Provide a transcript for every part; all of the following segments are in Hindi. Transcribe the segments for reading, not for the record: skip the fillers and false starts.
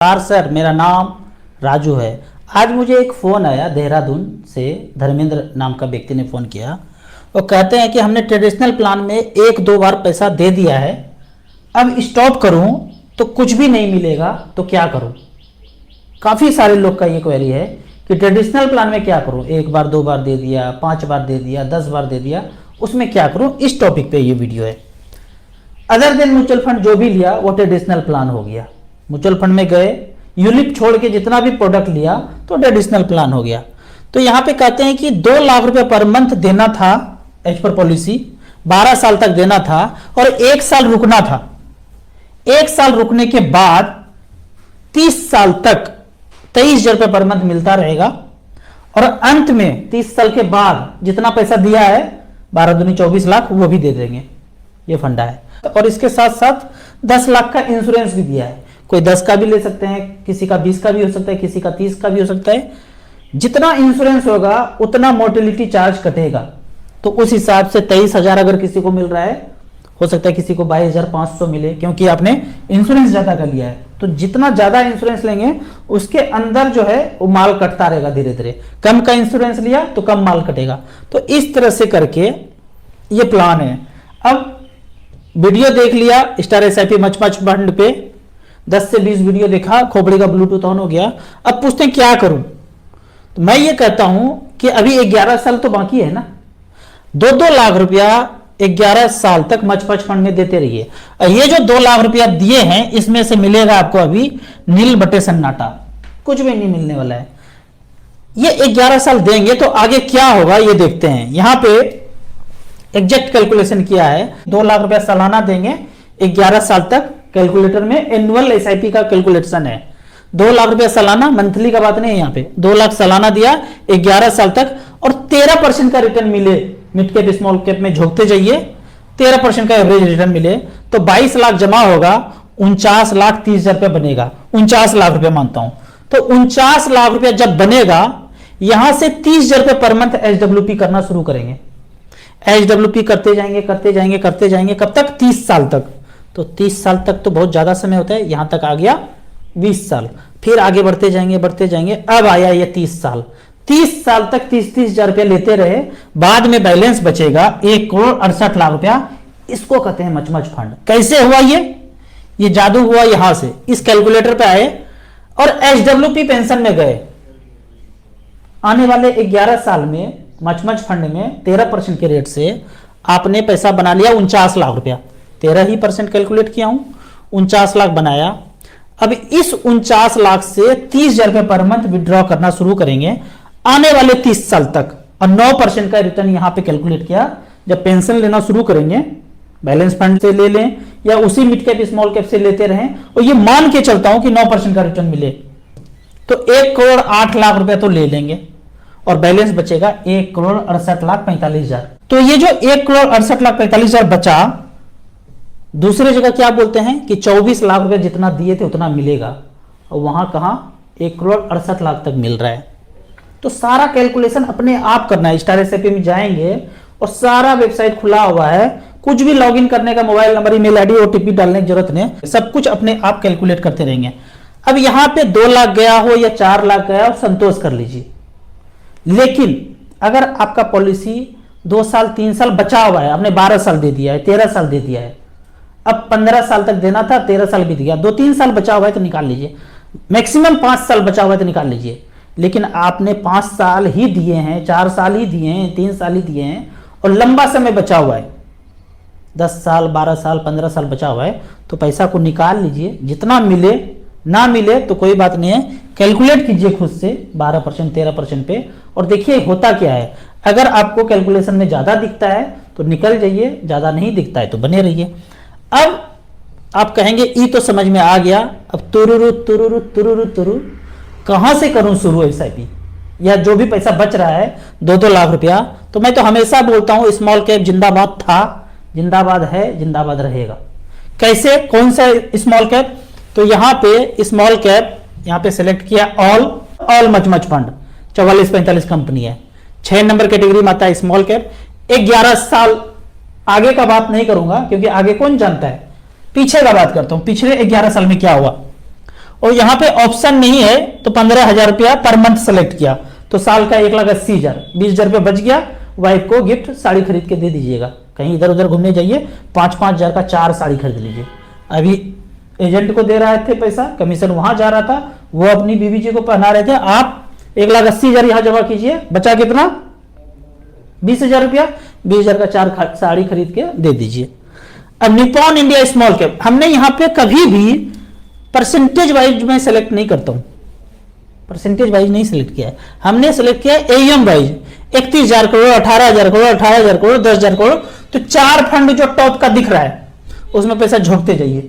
सर, मेरा नाम राजू है। आज मुझे एक फ़ोन आया देहरादून से, धर्मेंद्र नाम का व्यक्ति ने फ़ोन किया। वो कहते हैं कि हमने ट्रेडिशनल प्लान में एक दो बार पैसा दे दिया है, अब स्टॉप करूं तो कुछ भी नहीं मिलेगा, तो क्या करूं। काफ़ी सारे लोग का ये क्वेरी है कि ट्रेडिशनल प्लान में क्या करूं, एक बार दो बार दे दिया, 5 बार दे दिया, 10 बार दे दिया, उसमें क्या करूं। इस टॉपिक पे ये वीडियो है। अदर देन म्यूचुअल फंड जो भी लिया वो ट्रेडिशनल प्लान हो गया। म्यूचुअल फंड में गए, यूलिप छोड़ के जितना भी प्रोडक्ट लिया तो ट्रेडिशनल प्लान हो गया। तो यहां पे कहते हैं कि 2 लाख रुपए पर मंथ देना था एज पर पॉलिसी, 12 साल तक देना था और 1 साल रुकना था। 1 साल रुकने के बाद 30 साल तक 23,000 रुपए पर मंथ मिलता रहेगा और अंत में 30 साल के बाद जितना पैसा दिया है 12 दूनी 24 लाख वो भी दे देंगे। ये फंडा है। और इसके साथ साथ 10 लाख का इंश्योरेंस भी दिया है। कोई 10 का भी ले सकते हैं, किसी का 20 का भी हो सकता है, किसी का 30 का भी हो सकता है। जितना इंश्योरेंस होगा उतना मोर्टेलिटी चार्ज कटेगा। तो उस हिसाब से 23,000 अगर किसी को मिल रहा है, हो सकता है किसी को 22,500 मिले, क्योंकि आपने इंश्योरेंस ज्यादा कर लिया है। तो जितना ज्यादा इंश्योरेंस लेंगे उसके अंदर जो है वो माल कटता रहेगा धीरे धीरे। कम का इंश्योरेंस लिया तो कम माल कटेगा। तो इस तरह से करके ये प्लान है। अब वीडियो देख लिया स्टार एसआईपी मच फंड पे, 10 से 20 वीडियो देखा, खोपड़ी का ब्लूटूथ ऑन हो गया। अब पूछते हैं क्या करूं। तो मैं ये कहता हूं कि अभी 11 साल तो बाकी है ना, 2-2 लाख रुपया 11 साल तक मच फंड में देते रहिए। और ये जो 2 लाख रुपया दिए हैं इसमें से मिलेगा आपको अभी नील बटे सन्नाटा, कुछ भी नहीं मिलने वाला है। ये 11 साल देंगे तो आगे क्या होगा ये देखते हैं। यहां पे एग्जैक्ट कैलकुलेशन किया है। 2 लाख रुपया सालाना देंगे 11 साल तक। कैलकुलेटर में एनुअल एसआईपी का कैलकुलेशन है। 2 लाख रुपया सालाना, मंथली का बात नहीं है। यहाँ पे 2 लाख सालाना दिया 11 साल तक और 13% का रिटर्न मिले। मिड कैप स्मॉल कैप में झोंकते जाइए, 13% का एवरेज रिटर्न मिले तो 22 लाख जमा होगा, 49,30,000 रुपया बनेगा। 49 लाख रुपया मानता हूं। तो 49 लाख रुपया जब बनेगा, यहां से 30,000 रुपये पर मंथ एचडब्ल्यूपी करना शुरू करेंगे। एचडब्ल्यूपी करते जाएंगे करते जाएंगे करते जाएंगे, कब तक? 30 साल तक। तो 30 साल तक तो बहुत ज्यादा समय होता है। यहां तक आ गया 20 साल, फिर आगे बढ़ते जाएंगे बढ़ते जाएंगे। अब आया ये 30 साल। 30 साल तक 30,000 रुपया लेते रहे, बाद में बैलेंस बचेगा 1,68,00,000 रुपया। इसको कहते हैं मच फंड। कैसे हुआ ये जादू हुआ। यहां से इस कैलकुलेटर पे आए और एचडब्ल्यूपी पेंशन में गए। आने वाले 11 साल में मच फंड में 13% के रेट से आपने पैसा बना लिया 49 लाख रुपया। 13% कैलकुलेट किया हूं, 49 लाख बनाया। अब इस 49 लाख से 30,000 रुपये पर मंथ विड्रॉ करना शुरू करेंगे आने वाले 30 साल तक। और 9% का रिटर्न यहां पे कैलकुलेट किया। जब पेंशन लेना शुरू करेंगे, बैलेंस फंड से ले लें या उसी मिड कैप स्मॉल कैप से लेते रहें, और ये मान के चलता हूं कि 9% का रिटर्न मिले तो 1,08,00,000 रुपया तो ले लेंगे और बैलेंस बचेगा 1,68,45,000। तो ये जो 1,68,45,000 बचा, दूसरे जगह क्या बोलते हैं कि 24 लाख रुपए जितना दिए थे उतना मिलेगा, और वहां कहां 1,68,00,000 तक मिल रहा है। तो सारा कैलकुलेशन अपने आप करना है। स्टार एसआईपी में जाएंगे और सारा वेबसाइट खुला हुआ है, कुछ भी लॉगिन करने का mobile number, email ID, OTP डालने की जरूरत नहीं, सब कुछ अपने आप कैलकुलेट करते रहेंगे। अब यहां पे 2 लाख गया हो या 4 लाख गया हो, संतोष कर लीजिए। लेकिन अगर आपका पॉलिसी 2 साल 3 साल बचा हुआ है, आपने 12 साल दे दिया है, 13 साल दे दिया है, अब 15 साल तक देना था, 13 साल बीत गया, 2-3 साल बचा हुआ है तो निकाल लीजिए। मैक्सिमम 5 साल बचा हुआ है तो निकाल लीजिए। लेकिन आपने 5 साल ही दिए हैं, 4 साल ही दिए हैं, 3 साल ही दिए हैं और लंबा समय बचा हुआ है, 10 साल 12 साल 15 साल बचा हुआ है, तो पैसा को निकाल लीजिए। जितना मिले, ना मिले तो कोई बात नहीं है, कैलकुलेट कीजिए खुद से 12% 13% पे और देखिए होता क्या है। अगर आपको कैलकुलेशन में ज्यादा दिखता है तो निकल जाइए, ज्यादा नहीं दिखता है तो बने रहिए। अब आप कहेंगे ई तो समझ में आ गया, अब तुरुरु तुरुरु तुरुरु तुरु कहां से करूं शुरू एसआईपी, या जो भी पैसा बच रहा है 2-2 लाख रुपया। तो मैं तो हमेशा बोलता हूं स्मॉल कैप जिंदाबाद था, जिंदाबाद है, जिंदाबाद रहेगा। कैसे, कौन सा स्मॉल कैप? तो यहां पे स्मॉल कैप यहां पे सेलेक्ट किया, ऑल मच फंड 44-45 कंपनी है। 6 नंबर कैटेगरी में आता है स्मॉल कैप। 11 साल आगे का बात नहीं करूंगा क्योंकि आगे कौन जानता है, पीछे का बात करता हूं। पिछले 11 साल में क्या हुआ, और यहाँ पे ऑप्शन नहीं है तो 15,000 रुपया पर मंथ सेलेक्ट किया तो साल का 1,80,000, 20,000 रुपया बच गया। वाइफ को गिफ्ट साड़ी खरीद के दे दीजिएगा, कहीं इधर उधर घूमने जाइए 5-5 हजार का 4 साड़ी खरीद लीजिए। अभी एजेंट को दे रहे थे पैसा, कमीशन वहां जा रहा था, वो अपनी बीवी जी को पहना रहे थे। आप 1,80,000 यहां जमा कीजिए, बचा कितना 20,000 रुपया, 20,000 का 4 साड़ी खरीद के दे दीजिए। अब निपॉन इंडिया स्मॉल कैप हमने यहाँ पे कभी भी परसेंटेज वाइज में सेलेक्ट नहीं करता हूं, परसेंटेज वाइज नहीं सिलेक्ट किया है, हमने सिलेक्ट किया एएम वाइज। 31,000 करोड़, 18,000 करोड़, 18,000 करोड़, 10,000 करोड़, तो 4 फंड जो टॉप का दिख रहा है उसमें पैसा झोंकते जाइए।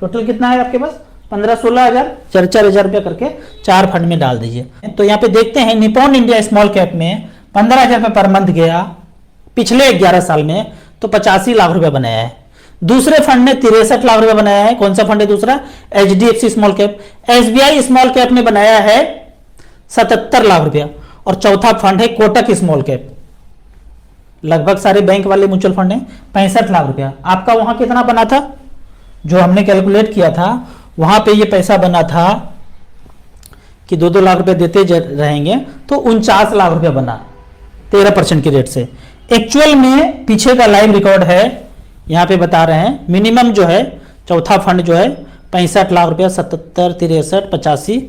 टोटल कितना है आपके पास 15-16 हजार, 4-4 हजार रुपया करके 4 फंड में डाल दीजिए। तो यहाँ पे देखते हैं निपॉन इंडिया स्मॉल कैप में 15,000 रुपये पर मंथ गया पिछले 11 साल में, तो 85 लाख रुपया बनाया है। दूसरे फंड ने 63 लाख रुपया बनाया है। कौन सा फंड है दूसरा? HDFC small cap. SBI small cap ने बनाया है 77 लाख रुपया। और चौथा फंड है कोटक स्मॉल कैप, लगभग सारे बैंक वाले म्यूचुअल फंड हैं, 65 लाख रुपया। आपका वहां कितना बना था? जो हमने कैलकुलेट किया था वहां पे ये पैसा बना था कि 2-2 लाख रुपए देते रहेंगे तो 49 लाख रुपया बना 13% की रेट से। एक्चुअल में पीछे का लाइव रिकॉर्ड है, यहां पे बता रहे हैं। मिनिमम जो है चौथा फंड जो है 65 लाख रुपया, 77, 63, 85,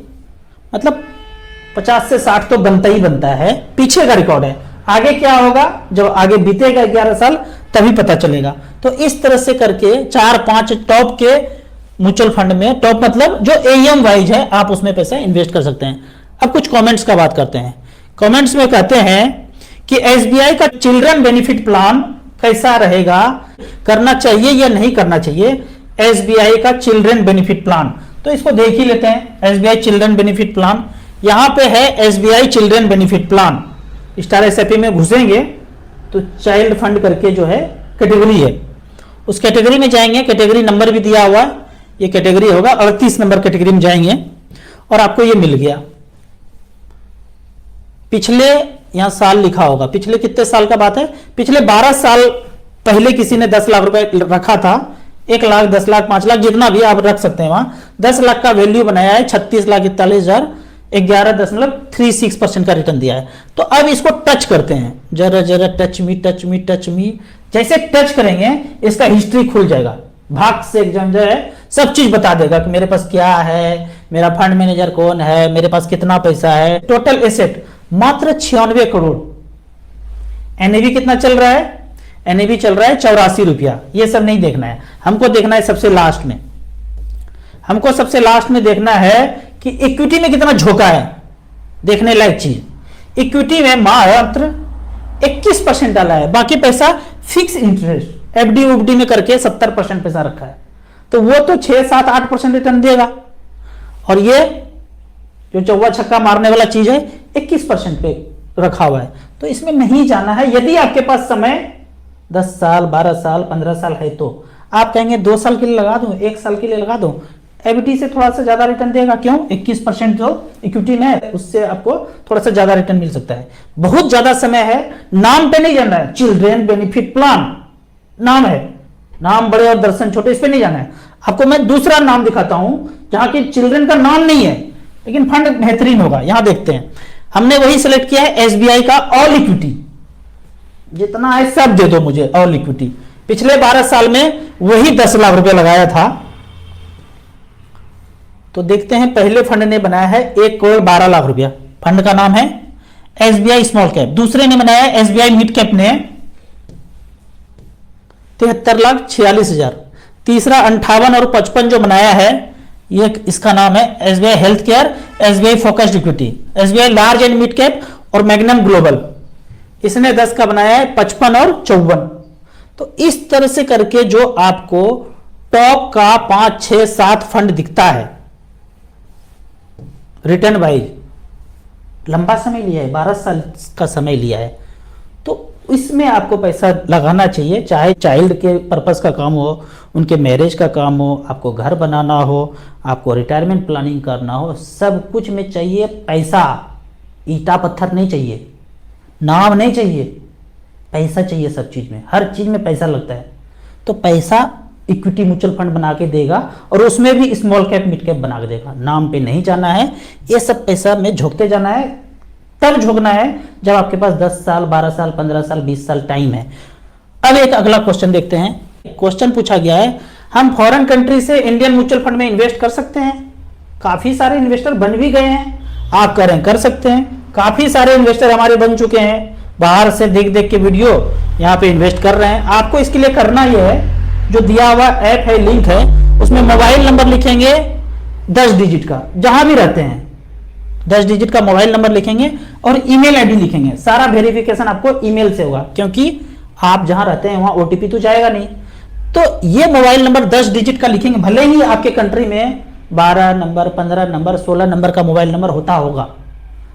मतलब 50 से 60 तो बनता ही बनता है। पीछे का रिकॉर्ड है, आगे क्या होगा जब आगे बीतेगा 11 साल तभी पता चलेगा। तो इस तरह से करके 4-5 टॉप के म्यूचुअल फंड में, टॉप मतलब जो एएम वाइज है, आप उसमें पैसा इन्वेस्ट कर सकते हैं। अब कुछ कमेंट्स का बात करते हैं। कमेंट्स में कहते हैं कि एसबीआई का चिल्ड्रन बेनिफिट प्लान कैसा रहेगा, करना चाहिए या नहीं करना चाहिए एसबीआई का चिल्ड्रन बेनिफिट प्लान। तो इसको देख ही लेते हैं। एसबीआई चिल्ड्रन बेनिफिट प्लान यहां पे है, SBI children benefit plan. Star SIP में घुसेंगे तो चाइल्ड फंड करके जो है कैटेगरी है, उस कैटेगरी में जाएंगे। कैटेगरी नंबर भी दिया हुआ, ये कैटेगरी होगा 38 नंबर कैटेगरी में जाएंगे और आपको ये मिल गया। पिछले यहां साल लिखा होगा, पिछले कितने साल का बात है? पिछले 12 साल पहले किसी ने 10 लाख रुपए रखा था, 1 लाख, 10 लाख, 5 लाख, जितना भी आप रख सकते हैं। वहां 10 लाख का वैल्यू बनाया है, 36,41,000, 11.36% का रिटर्न दिया है। तो अब इसको टच करते हैं, जरा जरा touch me touch me touch me. जैसे टच करेंगे इसका हिस्ट्री खुल जाएगा, भाग से एग्जाम जो है सब चीज बता देगा कि मेरे पास क्या है, मेरा फंड मैनेजर कौन है, मेरे पास कितना पैसा है। टोटल एसेट मात्र 96 करोड़। एनएवी कितना चल रहा है? एनएवी चल रहा है 84 रुपया। ये सब नहीं देखना है, हमको देखना है सबसे लास्ट में। हमको सबसे लास्ट में देखना है कि इक्विटी में कितना झोंका है, देखने लायक चीज। इक्विटी में मात्र 21% डाला है, बाकी पैसा फिक्स इंटरेस्ट एफडी उफडी में करके 70% पैसा रखा है। तो वो तो 6-7-8% रिटर्न देगा। और ये जो चौवा छक्का मारने वाला चीज है 21% पे रखा हुआ है। तो इसमें नहीं जाना है। यदि आपके पास समय 10 साल, 12 साल, 15 साल है तो आप कहेंगे 2 साल के लिए लगा दूं, 1 साल के लिए लगा दूं, एफडी से थोड़ा सा ज्यादा रिटर्न देगा। क्यों? 21% जो इक्विटी में है उससे आपको थोड़ा सा ज्यादा रिटर्न मिल सकता है। बहुत ज्यादा समय है, नाम पे नहीं जाना है। चिल्ड्रेन बेनिफिट प्लान नाम है, नाम बड़े और दर्शन छोटे, इस पे नहीं जाना है। आपको मैं दूसरा नाम दिखाता हूं जहां की चिल्ड्रेन का नाम नहीं है लेकिन फंड बेहतरीन होगा। यहां देखते हैं, हमने वही सिलेक्ट किया है एसबीआई का ऑल इक्विटी। जितना है सब दे दो मुझे ऑल इक्विटी। पिछले 12 साल में वही 10 लाख रुपए लगाया था। तो देखते हैं, पहले फंड ने बनाया है 1 करोड़ 12 लाख रुपया। फंड का नाम है एसबीआई स्मॉल कैप। दूसरे ने बनाया है एसबीआई मिड कैप ने 73,46,000। तीसरा 58 और 55 जो बनाया है ये, इसका नाम है SBI health care, SBI focused equity, SBI large and mid cap और मैग्नम ग्लोबल। इसने 10 का बनाया है 55 और 54। तो इस तरह से करके जो आपको टॉप का 5, 6, 7 फंड दिखता है रिटर्न वाइज, लंबा समय लिया है, 12 साल का समय लिया है। तो इसमें आपको पैसा लगाना चाहिए, चाहे चाइल्ड के पर्पस का काम हो, उनके मैरिज का काम हो, आपको घर बनाना हो, आपको रिटायरमेंट प्लानिंग करना हो, सब कुछ में चाहिए पैसा। ईटा पत्थर नहीं चाहिए, नाम नहीं चाहिए, पैसा चाहिए। सब चीज में, हर चीज में पैसा लगता है। तो पैसा इक्विटी म्यूचुअल फंड बना के देगा और उसमें भी स्मॉल कैप मिड कैप बना के देगा। नाम पे नहीं जाना है, ये सब पैसा में झोंकते जाना है। तब झोंकना है जब आपके पास 10 साल 12 साल 15 साल 20 साल टाइम है। अब एक अगला क्वेश्चन देखते हैं। क्वेश्चन पूछा गया है, हम फॉरेन कंट्री से इंडियन म्यूचुअल फंड में इन्वेस्ट कर सकते हैं? काफी सारे इन्वेस्टर बन भी गए हैं, आप करें कर सकते हैं। काफी सारे इन्वेस्टर हमारे बन चुके हैं, बाहर से देख देख के वीडियो यहाँ पे इन्वेस्ट कर रहे हैं। आपको इसके लिए करना यह है, जो दिया हुआ ऐप है, लिंक है, उसमें मोबाइल नंबर लिखेंगे 10 डिजिट का, जहां भी रहते हैं 10 डिजिट का मोबाइल नंबर लिखेंगे और ईमेल आईडी लिखेंगे। सारा वेरिफिकेशन आपको ईमेल से होगा, क्योंकि आप जहां रहते हैं वहां ओटीपी तो जाएगा नहीं। तो ये मोबाइल नंबर 10 डिजिट का लिखेंगे, भले ही आपके कंट्री में 12 नंबर 15 नंबर 16 नंबर का मोबाइल नंबर होता होगा,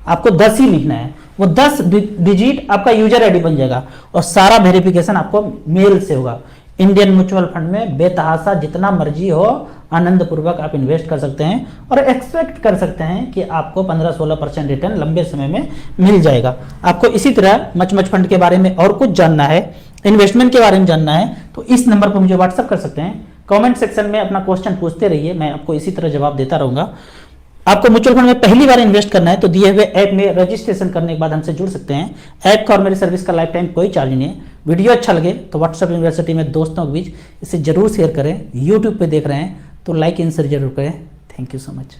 आपको 10 ही लिखना है। वो 10 डिजिट आपका यूजर आईडी बन जाएगा और सारा वेरिफिकेशन आपको मेल से होगा। इंडियन म्यूचुअल फंड में बेतहासा जितना मर्जी हो आनंद पूर्वक आप इन्वेस्ट कर सकते हैं और एक्सपेक्ट कर सकते हैं कि आपको 15-16% रिटर्न लंबे समय में मिल जाएगा। आपको इसी तरह मच फंड के बारे में और कुछ जानना है, इन्वेस्टमेंट के बारे में जानना है, तो इस नंबर पर मुझे व्हाट्सअप कर सकते हैं। कमेंट सेक्शन में अपना क्वेश्चन पूछते रहिए, मैं आपको इसी तरह जवाब देता रहूंगा। आपको म्यूचुअल फंड में पहली बार इन्वेस्ट करना है तो दिए हुए ऐप में रजिस्ट्रेशन करने के बाद हमसे जुड़ सकते हैं। ऐप का और मेरी सर्विस का लाइफ टाइम कोई चार्ज नहीं है। वीडियो अच्छा लगे तो व्हाट्सएप यूनिवर्सिटी में दोस्तों के बीच इसे जरूर शेयर करें। यूट्यूब पे देख रहे हैं तो लाइक एंड शेयर जरूर करें। Thank you so much.